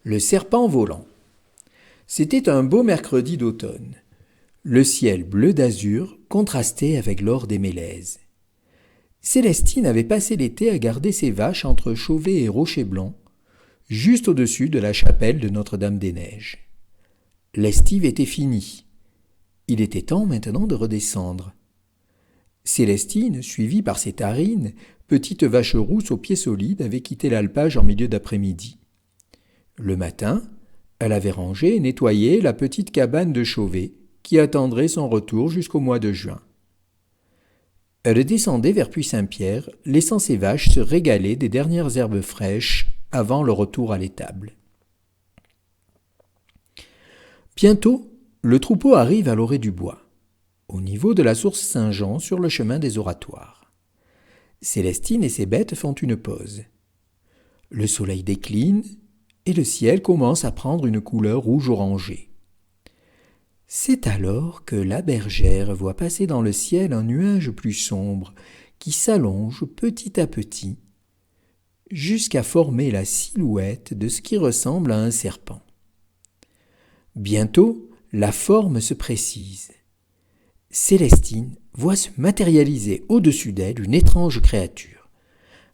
Le serpent volant. C'était un beau mercredi d'automne. Le ciel bleu d'azur contrastait avec l'or des mélèzes. Célestine avait passé l'été à garder ses vaches entre Chauvet et Rocher-Blanc, juste au-dessus de la chapelle de Notre-Dame-des-Neiges. L'estive était finie. Il était temps maintenant de redescendre. Célestine, suivie par ses tarines, petite vache rousse aux pieds solides, avait quitté l'alpage en milieu d'après-midi. Le matin, elle avait rangé et nettoyé la petite cabane de Chauvet, qui attendrait son retour jusqu'au mois de juin. Elle descendait vers Puy-Saint-Pierre, laissant ses vaches se régaler des dernières herbes fraîches avant le retour à l'étable. Bientôt, le troupeau arrive à l'orée du bois, au niveau de la source Saint-Jean sur le chemin des oratoires. Célestine et ses bêtes font une pause. Le soleil décline et le ciel commence à prendre une couleur rouge-orangée. C'est alors que la bergère voit passer dans le ciel un nuage plus sombre qui s'allonge petit à petit jusqu'à former la silhouette de ce qui ressemble à un serpent. Bientôt, la forme se précise. Célestine voit se matérialiser au-dessus d'elle une étrange créature,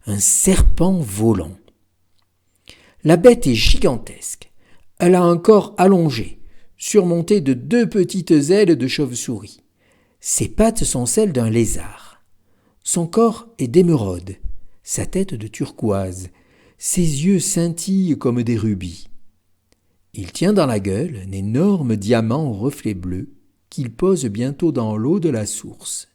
un serpent volant. La bête est gigantesque. Elle a un corps allongé, surmonté de 2 petites ailes de chauve-souris. Ses pattes sont celles d'un lézard. Son corps est d'émeraude, sa tête de turquoise, ses yeux scintillent comme des rubis. Il tient dans la gueule un énorme diamant au reflet bleu qu'il pose bientôt dans l'eau de la source.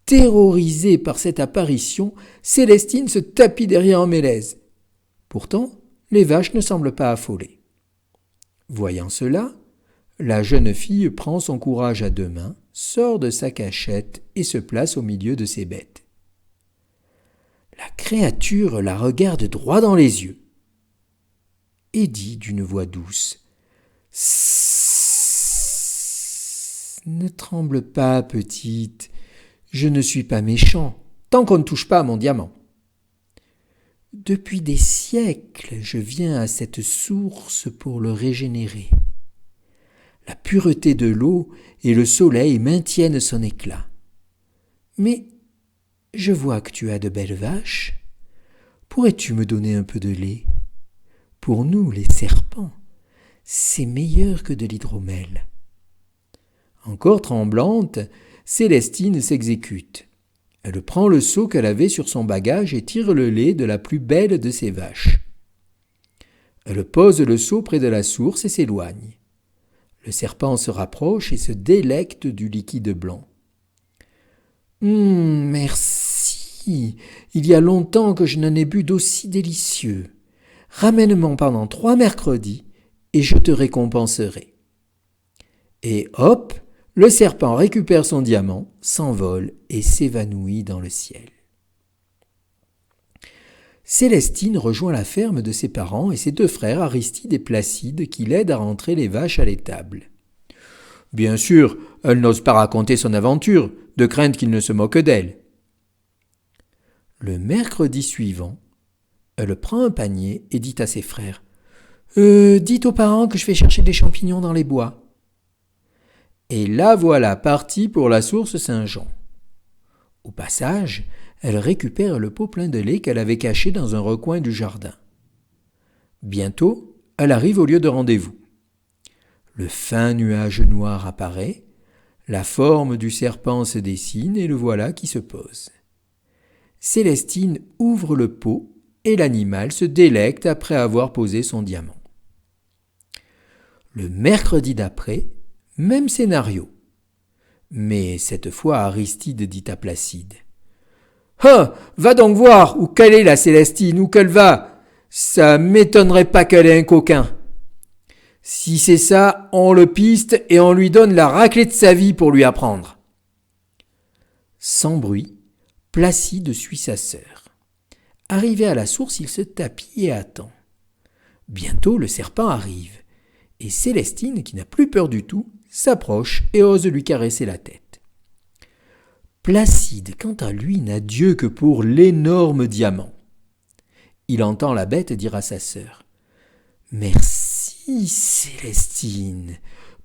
Terrorisée par cette apparition, Célestine se tapit derrière en mélèze. Pourtant, les vaches ne semblent pas affolées. Voyant cela, la jeune fille prend son courage à 2 mains, sort de sa cachette et se place au milieu de ses bêtes. La créature la regarde droit dans les yeux et dit d'une voix douce : « Sssss, ne tremble pas, petite, je ne suis pas méchant, tant qu'on ne touche pas à mon diamant. Depuis des siècles, je viens à cette source pour le régénérer. La pureté de l'eau et le soleil maintiennent son éclat. Mais je vois que tu as de belles vaches. Pourrais-tu me donner un peu de lait ? Pour nous, les serpents, c'est meilleur que de l'hydromel. » Encore tremblante, Célestine s'exécute. Elle prend le seau qu'elle avait sur son bagage et tire le lait de la plus belle de ses vaches. Elle pose le seau près de la source et s'éloigne. Le serpent se rapproche et se délecte du liquide blanc. « Merci, il y a longtemps que je n'en ai bu d'aussi délicieux. Ramène-m'en pendant 3 mercredis et je te récompenserai. » Et hop, le serpent récupère son diamant, s'envole et s'évanouit dans le ciel. Célestine rejoint la ferme de ses parents et ses 2 frères Aristide et Placide qui l'aident à rentrer les vaches à l'étable. Bien sûr, elle n'ose pas raconter son aventure, de crainte qu'il ne se moque d'elle. Le mercredi suivant, elle prend un panier et dit à ses frères : « Dites aux parents que je vais chercher des champignons dans les bois. » Et la voilà partie pour la source Saint-Jean. Au passage, elle récupère le pot plein de lait qu'elle avait caché dans un recoin du jardin. Bientôt, elle arrive au lieu de rendez-vous. Le fin nuage noir apparaît, la forme du serpent se dessine et le voilà qui se pose. Célestine ouvre le pot et l'animal se délecte après avoir posé son diamant. Le mercredi d'après, même scénario. Mais cette fois Aristide dit à Placide : « Ah, va donc voir où qu'elle est la Célestine, où qu'elle va. Ça m'étonnerait pas qu'elle ait un coquin. Si c'est ça, on le piste et on lui donne la raclée de sa vie pour lui apprendre. » Sans bruit, Placide suit sa sœur. Arrivé à la source, il se tapit et attend. Bientôt, le serpent arrive. Et Célestine, qui n'a plus peur du tout, s'approche et ose lui caresser la tête. Placide, quant à lui, n'a Dieu que pour l'énorme diamant. Il entend la bête dire à sa sœur : « Merci, Célestine.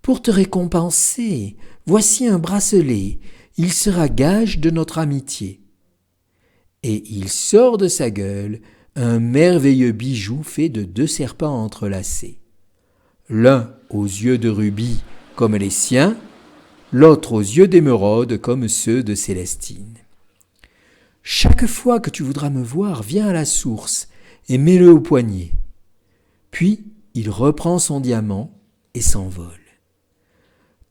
Pour te récompenser, voici un bracelet. Il sera gage de notre amitié. Et il sort de sa gueule un merveilleux bijou fait de 2 serpents entrelacés. L'un aux yeux de rubis comme les siens, l'autre aux yeux d'émeraude comme ceux de Célestine. Chaque fois que tu voudras me voir, viens à la source et mets-le au poignet. Puis il reprend son diamant et s'envole.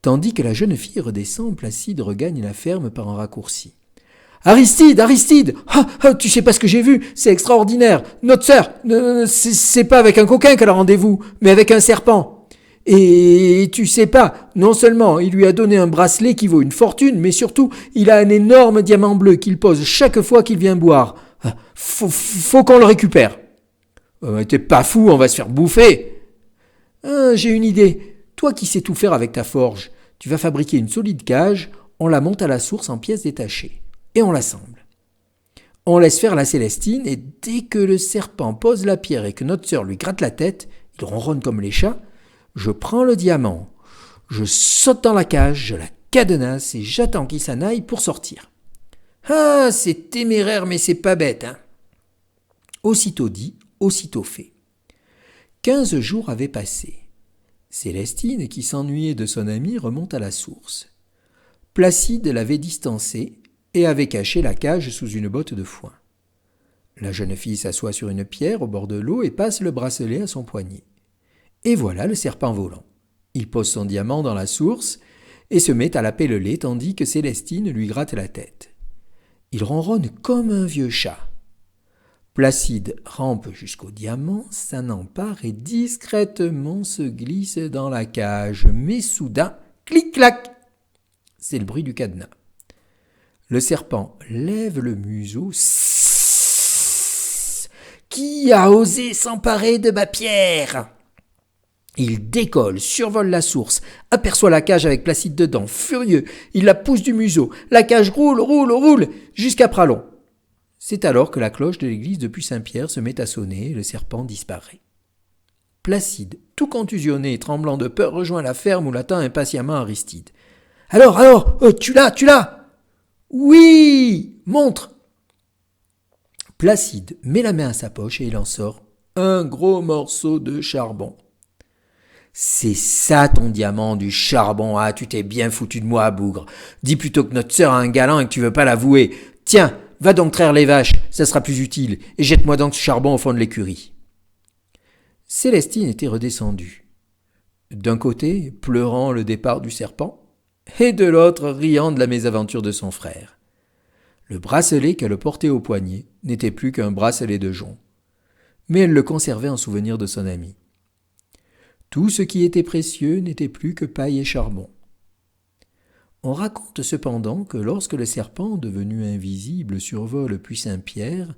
Tandis que la jeune fille redescend, Placide regagne la ferme par un raccourci. « Aristide, Aristide, tu sais pas ce que j'ai vu, c'est extraordinaire. Notre sœur, c'est pas avec un coquin qu'elle a rendez-vous, mais avec un serpent. Et tu sais pas, non seulement il lui a donné un bracelet qui vaut une fortune, mais surtout il a un énorme diamant bleu qu'il pose chaque fois qu'il vient boire. Faut qu'on le récupère. »« T'es pas fou, on va se faire bouffer. »« J'ai une idée. Toi qui sais tout faire avec ta forge, tu vas fabriquer une solide cage, on la monte à la source en pièces détachées. Et on l'assemble. On laisse faire la Célestine, et dès que le serpent pose la pierre et que notre sœur lui gratte la tête, il ronronne comme les chats, je prends le diamant, je saute dans la cage, je la cadenasse et j'attends qu'il s'en aille pour sortir. Ah, c'est téméraire, mais c'est pas bête, hein. Aussitôt dit, aussitôt fait. 15 jours avaient passé. Célestine, qui s'ennuyait de son ami, remonte à la source. Placide l'avait distancée et avait caché la cage sous une botte de foin. La jeune fille s'assoit sur une pierre au bord de l'eau et passe le bracelet à son poignet. Et voilà le serpent volant. Il pose son diamant dans la source et se met à laper le lait tandis que Célestine lui gratte la tête. Il ronronne comme un vieux chat. Placide rampe jusqu'au diamant, s'en empare et discrètement se glisse dans la cage. Mais soudain, clic-clac, c'est le bruit du cadenas. Le serpent lève le museau. Qui a osé s'emparer de ma pierre ? Il décolle, survole la source, aperçoit la cage avec Placide dedans, furieux, il la pousse du museau, la cage roule, jusqu'à Pralon. C'est alors que la cloche de l'église de Puy-Saint-Pierre se met à sonner et le serpent disparaît. Placide, tout contusionné et tremblant de peur, rejoint la ferme où l'attend impatiemment Aristide. « Alors, tu l'as ?»« Oui, montre !» Placide met la main à sa poche et il en sort un gros morceau de charbon. « C'est ça ton diamant, du charbon, ah, tu t'es bien foutu de moi, bougre. Dis plutôt que notre sœur a un galant et que tu veux pas l'avouer. Tiens, va donc traire les vaches, ça sera plus utile, et jette-moi donc ce charbon au fond de l'écurie. » Célestine était redescendue. D'un côté, pleurant le départ du serpent, et de l'autre, riant de la mésaventure de son frère. Le bracelet qu'elle portait au poignet n'était plus qu'un bracelet de jonc, mais elle le conservait en souvenir de son ami. Tout ce qui était précieux n'était plus que paille et charbon. On raconte cependant que lorsque le serpent, devenu invisible, survole Puy-Saint-Pierre,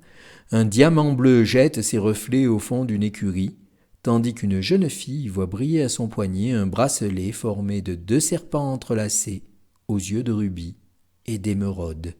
un diamant bleu jette ses reflets au fond d'une écurie, tandis qu'une jeune fille voit briller à son poignet un bracelet formé de 2 serpents entrelacés, aux yeux de rubis et d'émeraude.